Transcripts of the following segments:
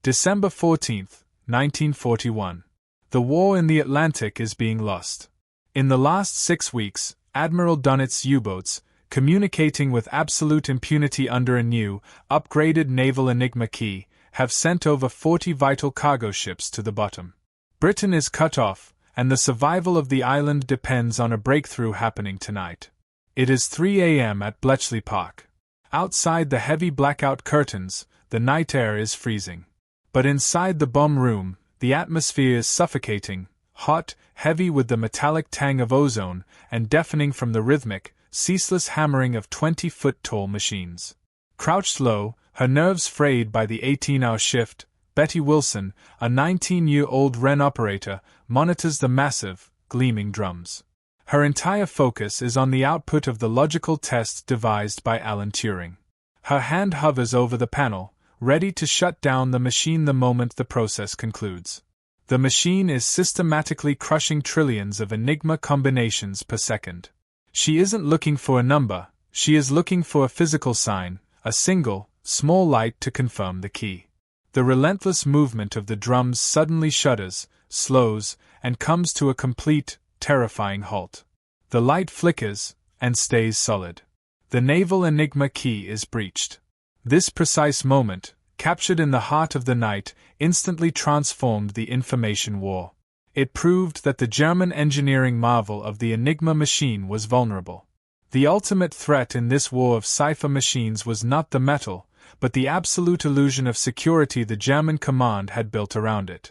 December 14, 1941. The war in the Atlantic is being lost. In the last 6 weeks, Admiral Dunnett's U-boats, communicating with absolute impunity under a new, upgraded naval Enigma key, have sent over 40 vital cargo ships to the bottom. Britain is cut off, and the survival of the island depends on a breakthrough happening tonight. It is 3 a.m. at Bletchley Park. Outside the heavy blackout curtains, the night air is freezing. But inside the bomb room, the atmosphere is suffocating, hot, heavy with the metallic tang of ozone, and deafening from the rhythmic, ceaseless hammering of 20-foot-tall machines. Crouched low, her nerves frayed by the 18-hour shift, Betty Wilson, a 19-year-old Wren operator, monitors the massive, gleaming drums. Her entire focus is on the output of the logical test devised by Alan Turing. Her hand hovers over the panel, ready to shut down the machine the moment the process concludes. The machine is systematically crushing trillions of Enigma combinations per second. She isn't looking for a number, she is looking for a physical sign, a single, small light to confirm the key. The relentless movement of the drums suddenly shudders, slows, and comes to a complete, terrifying halt. The light flickers, and stays solid. The naval Enigma key is breached. This precise moment, captured in the heart of the night, instantly transformed the information war. It proved that the German engineering marvel of the Enigma machine was vulnerable. The ultimate threat in this war of cipher machines was not the metal, but the absolute illusion of security the German command had built around it.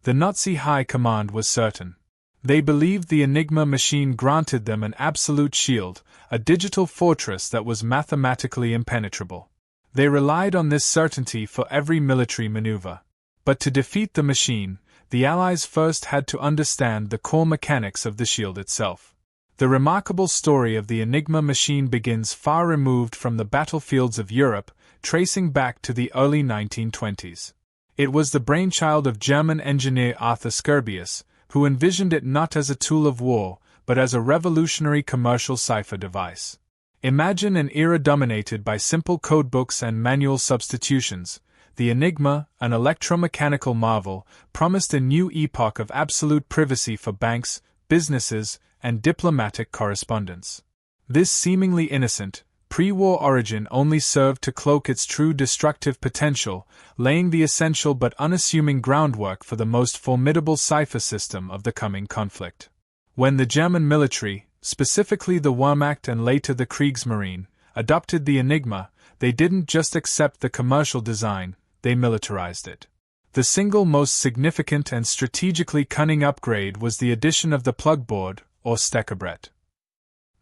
The Nazi High Command was certain. They believed the Enigma machine granted them an absolute shield, a digital fortress that was mathematically impenetrable. They relied on this certainty for every military maneuver. But to defeat the machine, the Allies first had to understand the core mechanics of the shield itself. The remarkable story of the Enigma machine begins far removed from the battlefields of Europe, tracing back to the early 1920s. It was the brainchild of German engineer Arthur Skerbius, who envisioned it not as a tool of war, but as a revolutionary commercial cipher device. Imagine an era dominated by simple codebooks and manual substitutions. The Enigma, an electro-mechanical marvel, promised a new epoch of absolute privacy for banks, businesses, and diplomatic correspondence. This seemingly innocent, pre-war origin only served to cloak its true destructive potential, laying the essential but unassuming groundwork for the most formidable cipher system of the coming conflict. When the German military, specifically the Wehrmacht and later the Kriegsmarine, adopted the Enigma, they didn't just accept the commercial design, they militarized it. The single most significant and strategically cunning upgrade was the addition of the plugboard, or steckerbrett.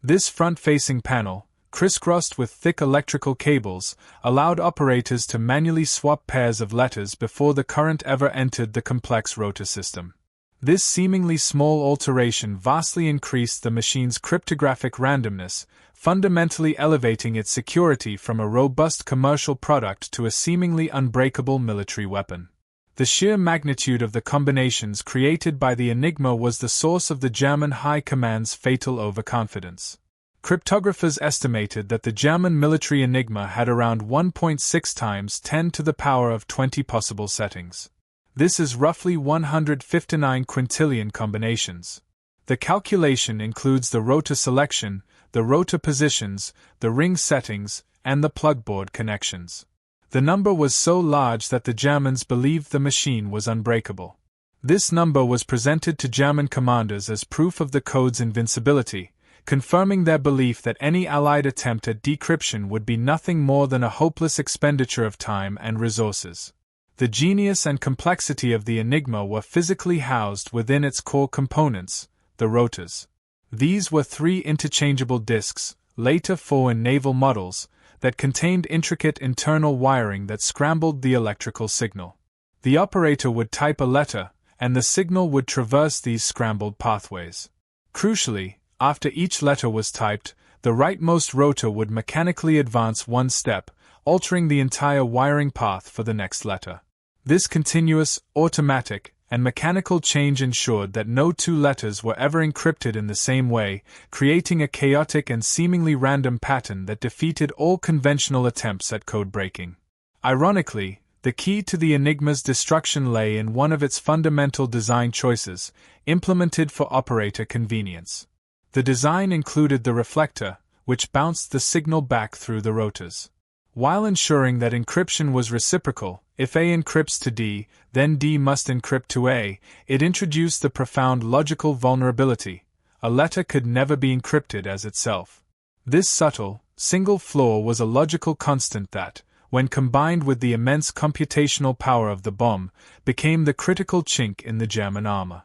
This front-facing panel, crisscrossed with thick electrical cables, allowed operators to manually swap pairs of letters before the current ever entered the complex rotor system. This seemingly small alteration vastly increased the machine's cryptographic randomness, fundamentally elevating its security from a robust commercial product to a seemingly unbreakable military weapon. The sheer magnitude of the combinations created by the Enigma was the source of the German High Command's fatal overconfidence. Cryptographers estimated that the German military Enigma had around 1.6 times 10 to the power of 20 possible settings. This is roughly 159 quintillion combinations. The calculation includes the rotor selection, the rotor positions, the ring settings, and the plugboard connections. The number was so large that the Germans believed the machine was unbreakable. This number was presented to German commanders as proof of the code's invincibility, confirming their belief that any Allied attempt at decryption would be nothing more than a hopeless expenditure of time and resources. The genius and complexity of the Enigma were physically housed within its core components, the rotors. These were 3 interchangeable disks, later 4 in naval models, that contained intricate internal wiring that scrambled the electrical signal. The operator would type a letter, and the signal would traverse these scrambled pathways. Crucially, after each letter was typed, the rightmost rotor would mechanically advance 1 step, altering the entire wiring path for the next letter. This continuous, automatic, and mechanical change ensured that no 2 letters were ever encrypted in the same way, creating a chaotic and seemingly random pattern that defeated all conventional attempts at code breaking. Ironically, The key to the Enigma's destruction lay in one of its fundamental design choices, implemented for operator convenience. The design included the reflector, which bounced the signal back through the rotors. While ensuring that encryption was reciprocal, if A encrypts to D, then D must encrypt to A, it introduced the profound logical vulnerability: a letter could never be encrypted as itself. This subtle, single flaw was a logical constant that, when combined with the immense computational power of the bomb, became the critical chink in the German armor.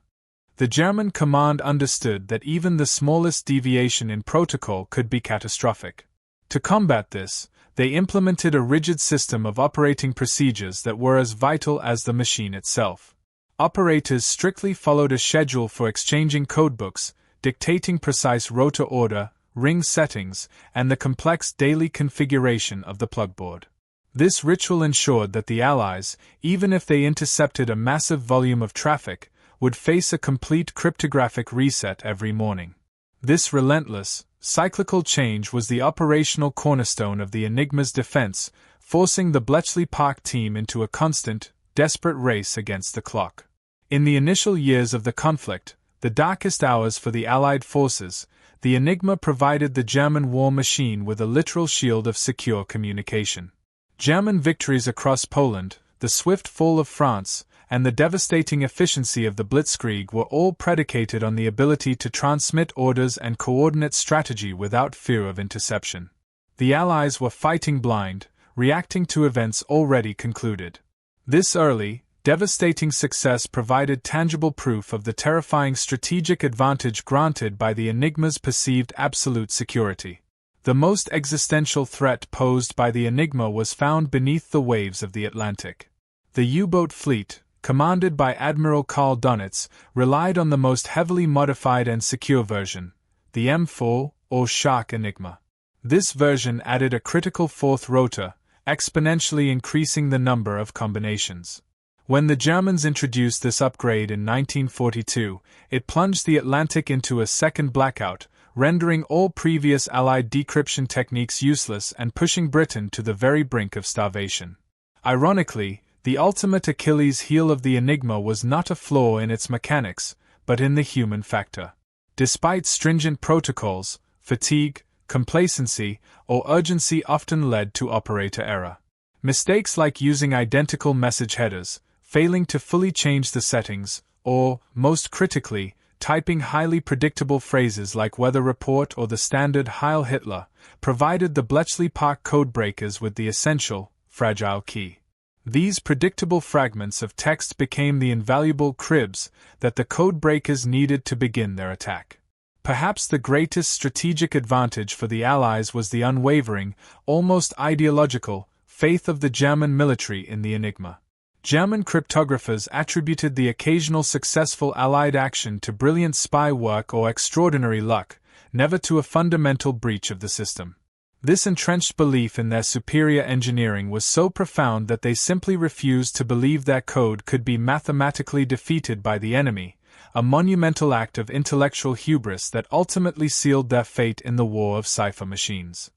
The German command understood that even the smallest deviation in protocol could be catastrophic. To combat this, they implemented a rigid system of operating procedures that were as vital as the machine itself. Operators strictly followed a schedule for exchanging codebooks, dictating precise rotor order, ring settings, and the complex daily configuration of the plugboard. This ritual ensured that the Allies, even if they intercepted a massive volume of traffic, would face a complete cryptographic reset every morning. This relentless, cyclical change was the operational cornerstone of the Enigma's defense, forcing the Bletchley Park team into a constant, desperate race against the clock. In the initial years of the conflict, the darkest hours for the Allied forces, the Enigma provided the German war machine with a literal shield of secure communication. German victories across Poland, the swift fall of France, and the devastating efficiency of the Blitzkrieg were all predicated on the ability to transmit orders and coordinate strategy without fear of interception. The Allies were fighting blind, reacting to events already concluded. This early, devastating success provided tangible proof of the terrifying strategic advantage granted by the Enigma's perceived absolute security. The most existential threat posed by the Enigma was found beneath the waves of the Atlantic. The U-boat fleet, commanded by Admiral Karl Dönitz, relied on the most heavily modified and secure version, the M4, or Shark Enigma. This version added a critical fourth rotor, exponentially increasing the number of combinations. When the Germans introduced this upgrade in 1942, it plunged the Atlantic into a second blackout, rendering all previous Allied decryption techniques useless and pushing Britain to the very brink of starvation. Ironically, the ultimate Achilles heel of the Enigma was not a flaw in its mechanics, but in the human factor. Despite stringent protocols, fatigue, complacency, or urgency often led to operator error. Mistakes like using identical message headers, failing to fully change the settings, or, most critically, typing highly predictable phrases like weather report or the standard Heil Hitler, provided the Bletchley Park codebreakers with the essential, fragile key. These predictable fragments of text became the invaluable cribs that the codebreakers needed to begin their attack. Perhaps the greatest strategic advantage for the Allies was the unwavering, almost ideological, faith of the German military in the Enigma. German cryptographers attributed the occasional successful Allied action to brilliant spy work or extraordinary luck, never to a fundamental breach of the system. This entrenched belief in their superior engineering was so profound that they simply refused to believe their code could be mathematically defeated by the enemy, a monumental act of intellectual hubris that ultimately sealed their fate in the war of cipher machines.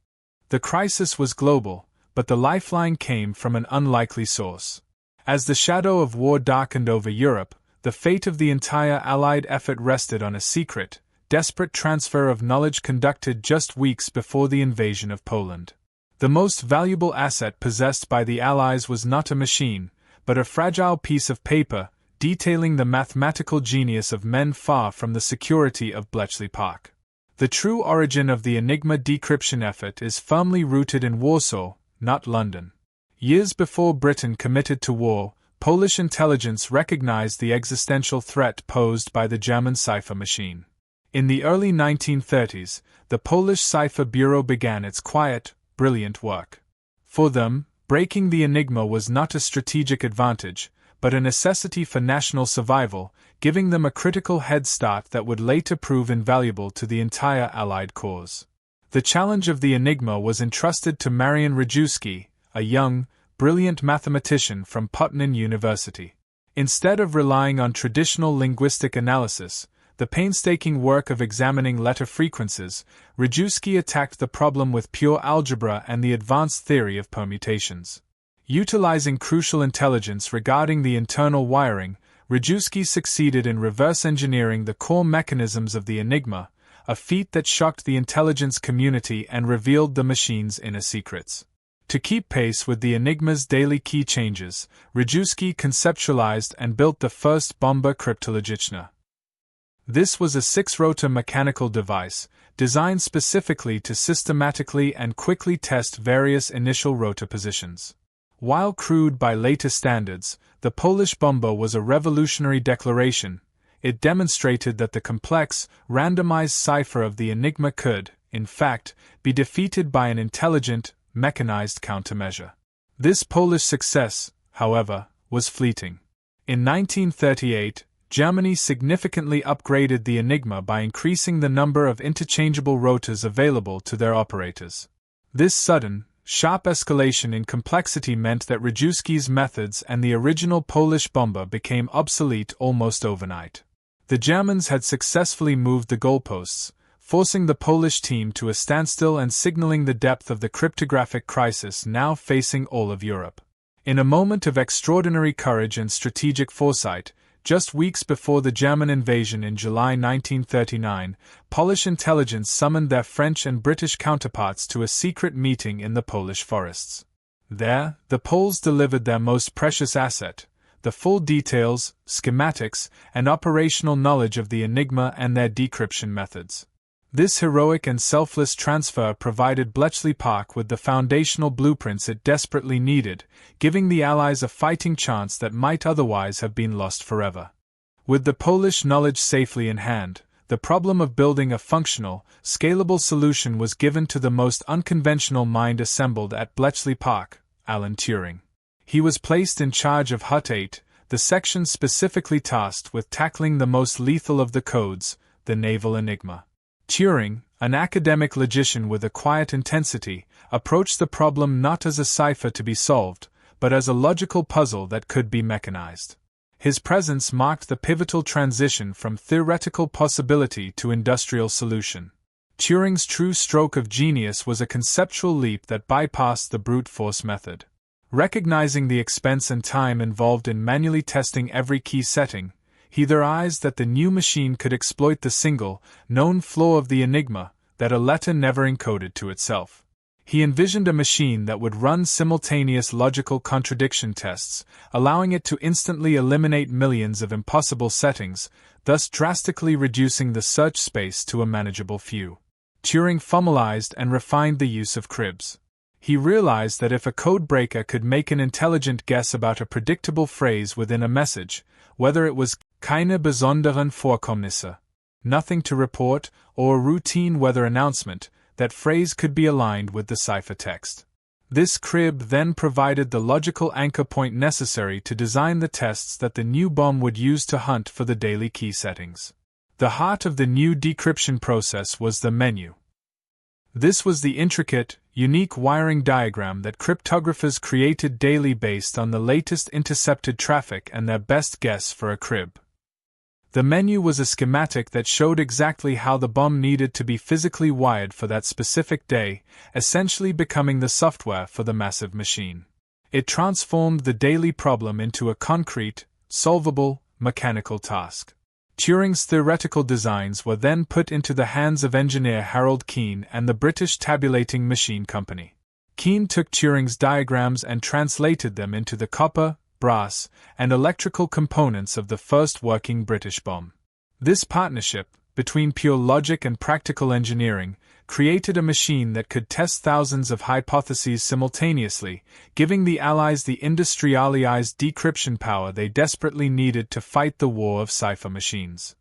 The crisis was global, but the lifeline came from an unlikely source. As the shadow of war darkened over Europe, the fate of the entire Allied effort rested on a secret, desperate transfer of knowledge conducted just weeks before the invasion of Poland. The most valuable asset possessed by the Allies was not a machine, but a fragile piece of paper, detailing the mathematical genius of men far from the security of Bletchley Park. The true origin of the Enigma decryption effort is firmly rooted in Warsaw, not London. Years before Britain committed to war, Polish intelligence recognized the existential threat posed by the German cipher machine. In the early 1930s, the Polish Cipher Bureau began its quiet, brilliant work. For them, breaking the Enigma was not a strategic advantage, but a necessity for national survival, giving them a critical head start that would later prove invaluable to the entire Allied cause. The challenge of the Enigma was entrusted to Marian Rejewski, a young, brilliant mathematician from Poznań University. Instead of relying on traditional linguistic analysis, the painstaking work of examining letter frequencies, Rejewski attacked the problem with pure algebra and the advanced theory of permutations. Utilizing crucial intelligence regarding the internal wiring, Rejewski succeeded in reverse engineering the core mechanisms of the Enigma, a feat that shocked the intelligence community and revealed the machine's inner secrets. To keep pace with the Enigma's daily key changes, Rejewski conceptualized and built the first Bombe cryptologiczna. This was a 6-rotor mechanical device, designed specifically to systematically and quickly test various initial rotor positions. While crude by later standards, the Polish Bombe was a revolutionary declaration. It demonstrated that the complex, randomized cipher of the Enigma could, in fact, be defeated by an intelligent, mechanized countermeasure. This Polish success, however, was fleeting. In 1938, Germany significantly upgraded the Enigma by increasing the number of interchangeable rotors available to their operators. This sudden, sharp escalation in complexity meant that Rejewski's methods and the original Polish Bombe became obsolete almost overnight. The Germans had successfully moved the goalposts, forcing the Polish team to a standstill and signaling the depth of the cryptographic crisis now facing all of Europe. In a moment of extraordinary courage and strategic foresight, just weeks before the German invasion in July 1939, Polish intelligence summoned their French and British counterparts to a secret meeting in the Polish forests. There, the Poles delivered their most precious asset, the full details, schematics, and operational knowledge of the Enigma and their decryption methods. This heroic and selfless transfer provided Bletchley Park with the foundational blueprints it desperately needed, giving the Allies a fighting chance that might otherwise have been lost forever. With the Polish knowledge safely in hand, the problem of building a functional, scalable solution was given to the most unconventional mind assembled at Bletchley Park, Alan Turing. He was placed in charge of Hut 8, the section specifically tasked with tackling the most lethal of the codes, the naval Enigma. Turing, an academic logician with a quiet intensity, approached the problem not as a cipher to be solved, but as a logical puzzle that could be mechanized. His presence marked the pivotal transition from theoretical possibility to industrial solution. Turing's true stroke of genius was a conceptual leap that bypassed the brute force method. Recognizing the expense and time involved in manually testing every key setting, he theorized that the new machine could exploit the single, known flaw of the Enigma, that a letter never encoded to itself. He envisioned a machine that would run simultaneous logical contradiction tests, allowing it to instantly eliminate millions of impossible settings, thus drastically reducing the search space to a manageable few. Turing formalized and refined the use of cribs. He realized that if a codebreaker could make an intelligent guess about a predictable phrase within a message, whether it was keine besonderen Vorkommnisse, nothing to report, or a routine weather announcement, that phrase could be aligned with the ciphertext. This crib then provided the logical anchor point necessary to design the tests that the new bomb would use to hunt for the daily key settings. The heart of the new decryption process was the menu. This was the intricate, unique wiring diagram that cryptographers created daily based on the latest intercepted traffic and their best guess for a crib. The menu was a schematic that showed exactly how the bomb needed to be physically wired for that specific day, essentially becoming the software for the massive machine. It transformed the daily problem into a concrete, solvable, mechanical task. Turing's theoretical designs were then put into the hands of engineer Harold Keen and the British Tabulating Machine Company. Keen took Turing's diagrams and translated them into the copper, brass, and electrical components of the first working British bomb. This partnership, between pure logic and practical engineering, created a machine that could test thousands of hypotheses simultaneously, giving the Allies the industrialized decryption power they desperately needed to fight the war of cipher machines.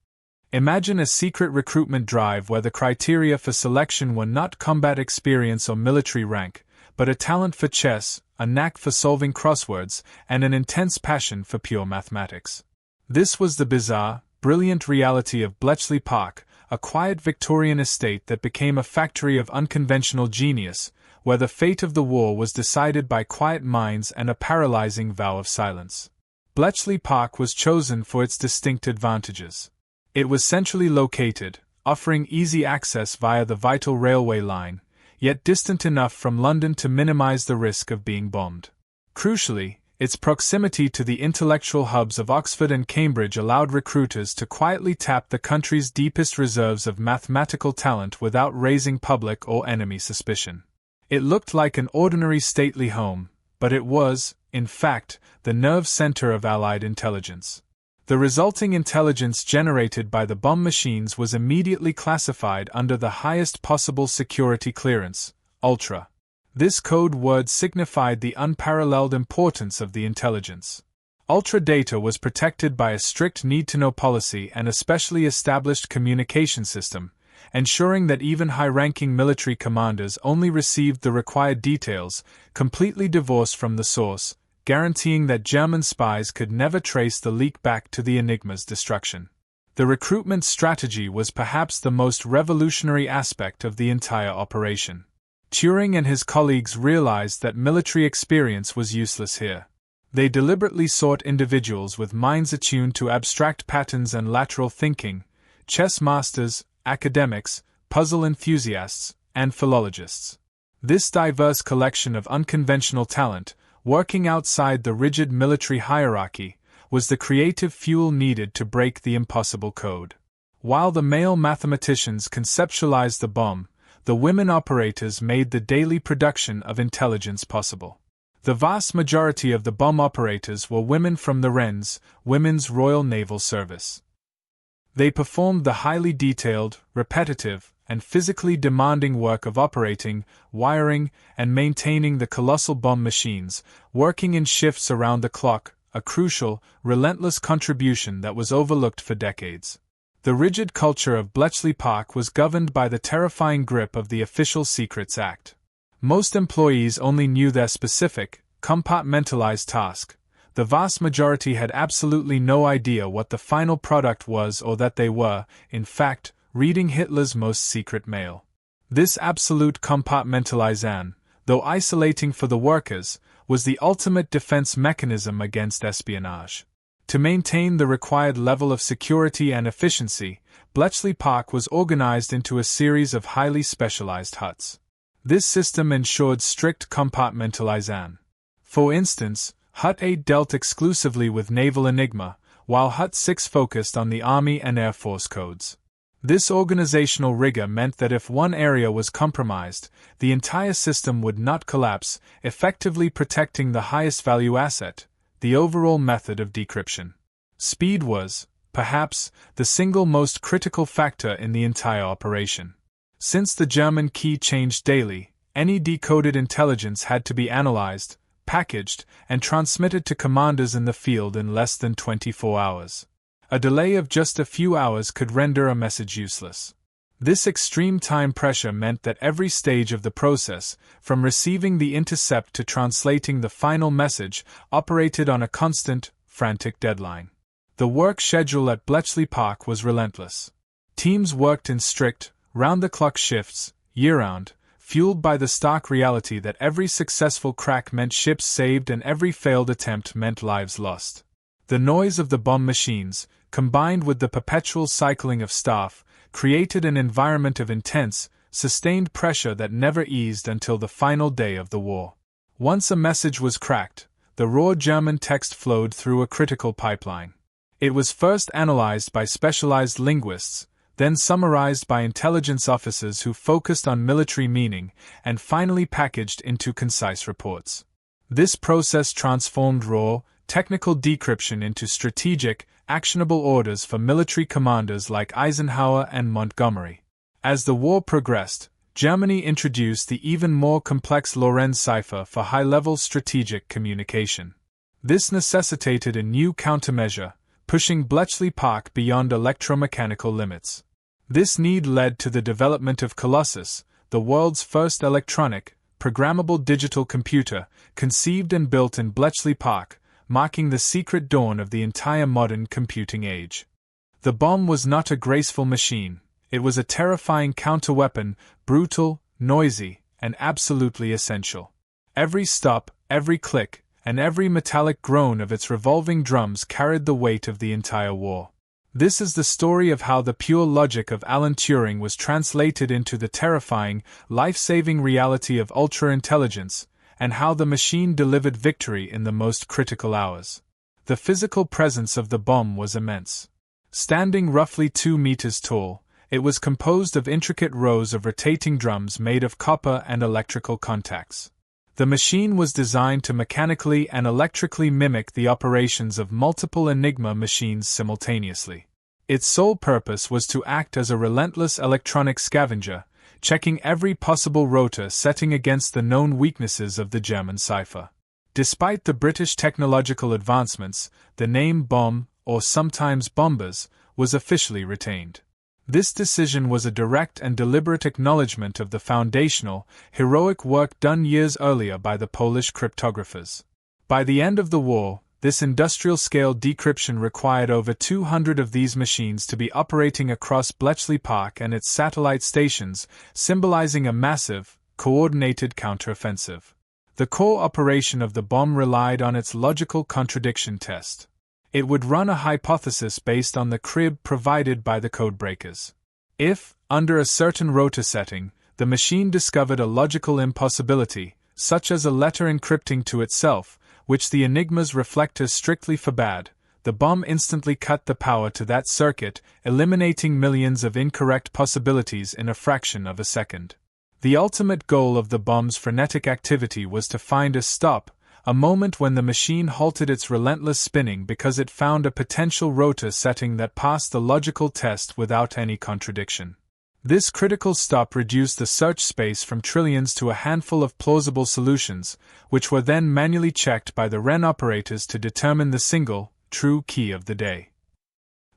Imagine a secret recruitment drive where the criteria for selection were not combat experience or military rank, but a talent for chess, a knack for solving crosswords, and an intense passion for pure mathematics. This was the bizarre, brilliant reality of Bletchley Park, a quiet Victorian estate that became a factory of unconventional genius, where the fate of the war was decided by quiet minds and a paralyzing vow of silence. Bletchley Park was chosen for its distinct advantages. It was centrally located, offering easy access via the vital railway line, yet distant enough from London to minimize the risk of being bombed. Crucially, its proximity to the intellectual hubs of Oxford and Cambridge allowed recruiters to quietly tap the country's deepest reserves of mathematical talent without raising public or enemy suspicion. It looked like an ordinary stately home, but it was, in fact, the nerve center of Allied intelligence. The resulting intelligence generated by the bomb machines was immediately classified under the highest possible security clearance, Ultra. This code word signified the unparalleled importance of the intelligence. Ultra data was protected by a strict need-to-know policy and a specially established communication system, ensuring that even high-ranking military commanders only received the required details, completely divorced from the source, guaranteeing that German spies could never trace the leak back to the Enigma's destruction. The recruitment strategy was perhaps the most revolutionary aspect of the entire operation. Turing and his colleagues realized that military experience was useless here. They deliberately sought individuals with minds attuned to abstract patterns and lateral thinking, chess masters, academics, puzzle enthusiasts, and philologists. This diverse collection of unconventional talent, working outside the rigid military hierarchy, was the creative fuel needed to break the impossible code. While the male mathematicians conceptualized the bomb, the women operators made the daily production of intelligence possible. The vast majority of the bomb operators were women from the WRNS, Women's Royal Naval Service. They performed the highly detailed, repetitive, and physically demanding work of operating, wiring, and maintaining the colossal bomb machines, working in shifts around the clock, a crucial, relentless contribution that was overlooked for decades. The rigid culture of Bletchley Park was governed by the terrifying grip of the Official Secrets Act. Most employees only knew their specific, compartmentalized task. The vast majority had absolutely no idea what the final product was or that they were, in fact, reading Hitler's most secret mail. This absolute compartmentalization, though isolating for the workers, was the ultimate defense mechanism against espionage. To maintain the required level of security and efficiency, Bletchley Park was organized into a series of highly specialized huts. This system ensured strict compartmentalization. For instance, Hut 8 dealt exclusively with naval Enigma, while Hut 6 focused on the Army and Air Force codes. This organizational rigor meant that if one area was compromised, the entire system would not collapse, effectively protecting the highest value asset, the overall method of decryption. Speed was, perhaps, the single most critical factor in the entire operation. Since the German key changed daily, any decoded intelligence had to be analyzed, packaged, and transmitted to commanders in the field in less than 24 hours. A delay of just a few hours could render a message useless. This extreme time pressure meant that every stage of the process, from receiving the intercept to translating the final message, operated on a constant, frantic deadline. The work schedule at Bletchley Park was relentless. Teams worked in strict, round-the-clock shifts, year-round, fueled by the stark reality that every successful crack meant ships saved and every failed attempt meant lives lost. The noise of the bomb machines, combined with the perpetual cycling of staff, created an environment of intense, sustained pressure that never eased until the final day of the war. Once a message was cracked, the raw German text flowed through a critical pipeline. It was first analyzed by specialized linguists, then summarized by intelligence officers who focused on military meaning, and finally packaged into concise reports. This process transformed raw, technical decryption into strategic, actionable orders for military commanders like Eisenhower and Montgomery. As the war progressed, Germany introduced the even more complex Lorenz cipher for high-level strategic communication. This necessitated a new countermeasure, pushing Bletchley Park beyond electro-mechanical limits. This need led to the development of Colossus, the world's first electronic, programmable digital computer, conceived and built in Bletchley Park, marking the secret dawn of the entire modern computing age. The bomb was not a graceful machine, it was a terrifying counterweapon, brutal, noisy, and absolutely essential. Every stop, every click, and every metallic groan of its revolving drums carried the weight of the entire war. This is the story of how the pure logic of Alan Turing was translated into the terrifying, life-saving reality of ultra-intelligence, and how the machine delivered victory in the most critical hours. The physical presence of the bombe was immense. Standing roughly 2 meters tall, it was composed of intricate rows of rotating drums made of copper and electrical contacts. The machine was designed to mechanically and electrically mimic the operations of multiple Enigma machines simultaneously. Its sole purpose was to act as a relentless electronic scavenger, checking every possible rotor setting against the known weaknesses of the German cipher. Despite the British technological advancements, the name Bombe, or sometimes Bombers, was officially retained. This decision was a direct and deliberate acknowledgement of the foundational, heroic work done years earlier by the Polish cryptographers. By the end of the war, this industrial-scale decryption required over 200 of these machines to be operating across Bletchley Park and its satellite stations, symbolizing a massive, coordinated counteroffensive. The core operation of the bombe relied on its logical contradiction test. It would run a hypothesis based on the crib provided by the codebreakers. If, under a certain rotor setting, the machine discovered a logical impossibility, such as a letter encrypting to itself, which the Enigma's reflectors strictly forbade, the bombe instantly cut the power to that circuit, eliminating millions of incorrect possibilities in a fraction of a second. The ultimate goal of the bombe's frenetic activity was to find a stop, a moment when the machine halted its relentless spinning because it found a potential rotor setting that passed the logical test without any contradiction. This critical stop reduced the search space from trillions to a handful of plausible solutions, which were then manually checked by the Wren operators to determine the single, true key of the day.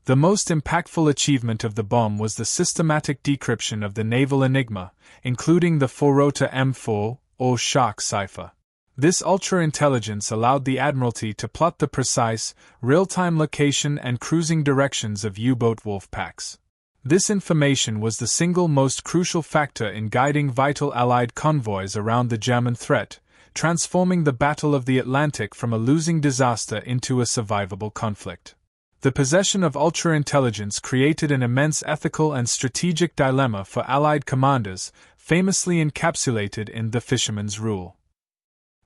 The most impactful achievement of the bombe was the systematic decryption of the naval Enigma, including the 4-rotor M4, or shark cipher. This ultra-intelligence allowed the Admiralty to plot the precise, real-time location and cruising directions of U-boat wolf packs. This information was the single most crucial factor in guiding vital Allied convoys around the German threat, transforming the Battle of the Atlantic from a losing disaster into a survivable conflict. The possession of ultra-intelligence created an immense ethical and strategic dilemma for Allied commanders, famously encapsulated in the Fisherman's Rule.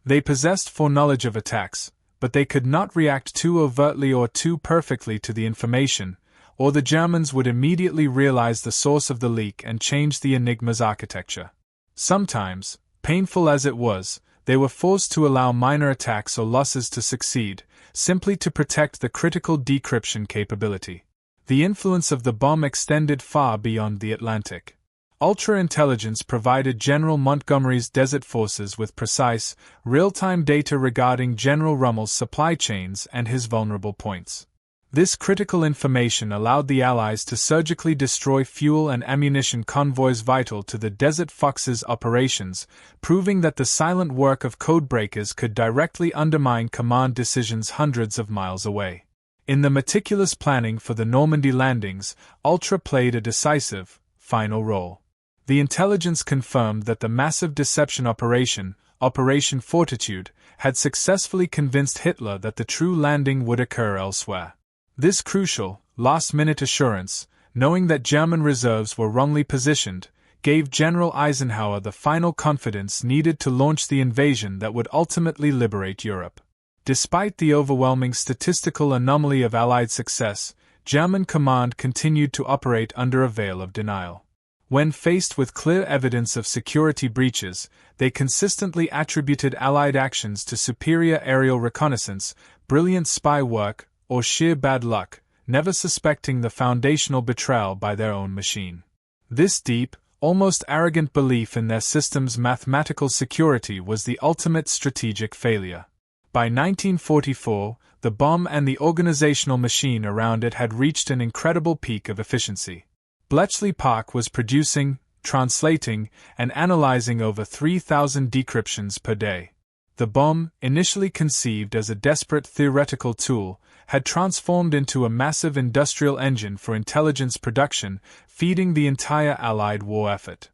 They possessed foreknowledge of attacks, but they could not react too overtly or too perfectly to the information, or the Germans would immediately realize the source of the leak and change the Enigma's architecture. Sometimes, painful as it was, they were forced to allow minor attacks or losses to succeed, simply to protect the critical decryption capability. The influence of the bombe extended far beyond the Atlantic. Ultra-intelligence provided General Montgomery's desert forces with precise, real-time data regarding General Rommel's supply chains and his vulnerable points. This critical information allowed the Allies to surgically destroy fuel and ammunition convoys vital to the Desert Fox's operations, proving that the silent work of codebreakers could directly undermine command decisions hundreds of miles away. In the meticulous planning for the Normandy landings, Ultra played a decisive, final role. The intelligence confirmed that the massive deception operation, Operation Fortitude, had successfully convinced Hitler that the true landing would occur elsewhere. This crucial, last-minute assurance, knowing that German reserves were wrongly positioned, gave General Eisenhower the final confidence needed to launch the invasion that would ultimately liberate Europe. Despite the overwhelming statistical anomaly of Allied success, German command continued to operate under a veil of denial. When faced with clear evidence of security breaches, they consistently attributed Allied actions to superior aerial reconnaissance, brilliant spy work, or sheer bad luck, never suspecting the foundational betrayal by their own machine. This deep, almost arrogant belief in their system's mathematical security was the ultimate strategic failure. By 1944, the bombe and the organizational machine around it had reached an incredible peak of efficiency. Bletchley Park was producing, translating, and analyzing over 3,000 decryptions per day. The bombe, initially conceived as a desperate theoretical tool, had transformed into a massive industrial engine for intelligence production, feeding the entire Allied war effort.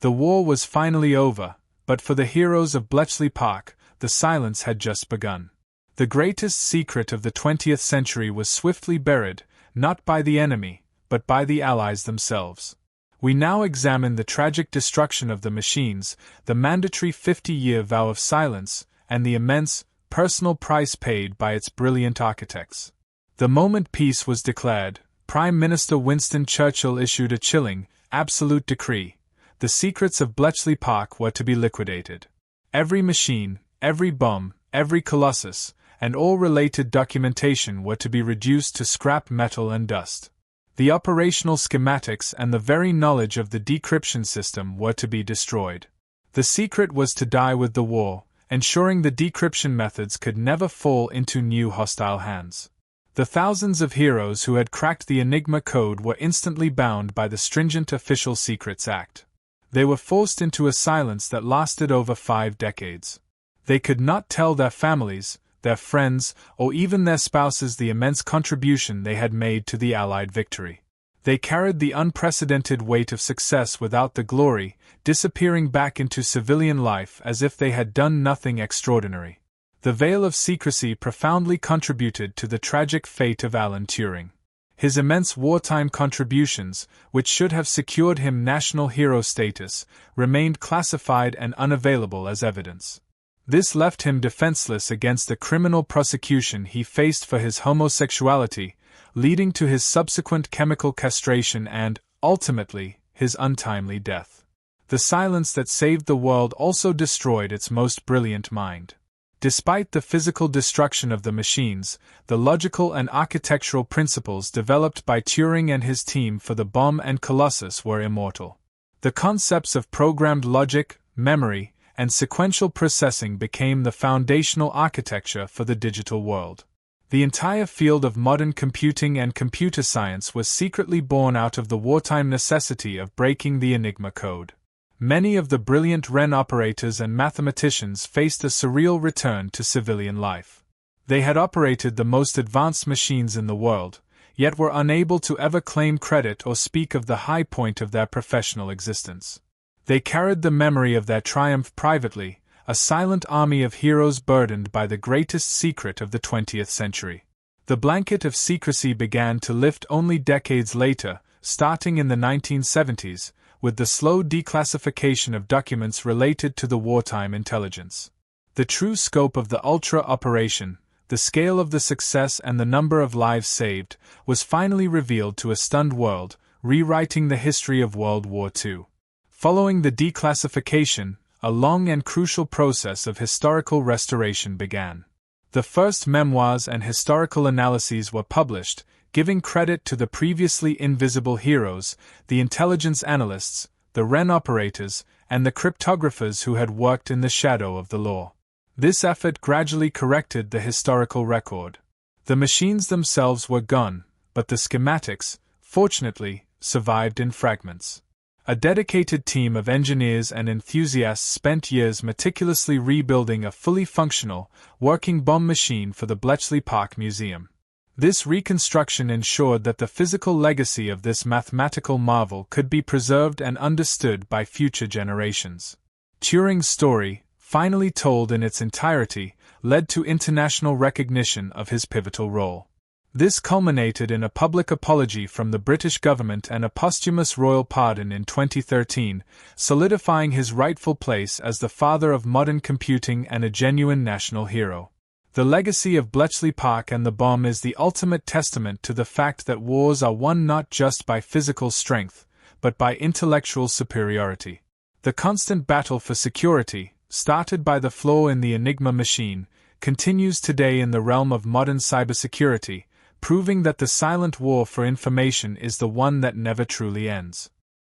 The war was finally over, but for the heroes of Bletchley Park, the silence had just begun. The greatest secret of the 20th century was swiftly buried, not by the enemy, but by the Allies themselves. We now examine the tragic destruction of the machines, the mandatory 50-year vow of silence, and the immense, personal price paid by its brilliant architects. The moment peace was declared, Prime Minister Winston Churchill issued a chilling, absolute decree. The secrets of Bletchley Park were to be liquidated. Every machine, every bomb, every colossus, and all related documentation were to be reduced to scrap metal and dust. The operational schematics and the very knowledge of the decryption system were to be destroyed. The secret was to die with the war, ensuring the decryption methods could never fall into new hostile hands. The thousands of heroes who had cracked the Enigma code were instantly bound by the stringent Official Secrets Act. They were forced into a silence that lasted over 5 decades. They could not tell their families, their friends, or even their spouses the immense contribution they had made to the Allied victory. They carried the unprecedented weight of success without the glory, disappearing back into civilian life as if they had done nothing extraordinary. The veil of secrecy profoundly contributed to the tragic fate of Alan Turing. His immense wartime contributions, which should have secured him national hero status, remained classified and unavailable as evidence. This left him defenseless against the criminal prosecution he faced for his homosexuality, leading to his subsequent chemical castration and, ultimately, his untimely death. The silence that saved the world also destroyed its most brilliant mind. Despite the physical destruction of the machines, the logical and architectural principles developed by Turing and his team for the bomb and Colossus were immortal. The concepts of programmed logic, memory, and sequential processing became the foundational architecture for the digital world. The entire field of modern computing and computer science was secretly born out of the wartime necessity of breaking the Enigma code. Many of the brilliant Wren operators and mathematicians faced a surreal return to civilian life. They had operated the most advanced machines in the world, yet were unable to ever claim credit or speak of the high point of their professional existence. They carried the memory of their triumph privately, a silent army of heroes burdened by the greatest secret of the 20th century. The blanket of secrecy began to lift only decades later, starting in the 1970s, with the slow declassification of documents related to the wartime intelligence. The true scope of the Ultra operation, the scale of the success and the number of lives saved, was finally revealed to a stunned world, rewriting the history of World War II. Following the declassification, a long and crucial process of historical restoration began. The first memoirs and historical analyses were published, giving credit to the previously invisible heroes, the intelligence analysts, the Wren operators, and the cryptographers who had worked in the shadow of the law. This effort gradually corrected the historical record. The machines themselves were gone, but the schematics, fortunately, survived in fragments. A dedicated team of engineers and enthusiasts spent years meticulously rebuilding a fully functional, working bomb machine for the Bletchley Park Museum. This reconstruction ensured that the physical legacy of this mathematical marvel could be preserved and understood by future generations. Turing's story, finally told in its entirety, led to international recognition of his pivotal role. This culminated in a public apology from the British government and a posthumous royal pardon in 2013, solidifying his rightful place as the father of modern computing and a genuine national hero. The legacy of Bletchley Park and the bomb is the ultimate testament to the fact that wars are won not just by physical strength, but by intellectual superiority. The constant battle for security, started by the flaw in the Enigma machine, continues today in the realm of modern cybersecurity, proving that the silent war for information is the one that never truly ends.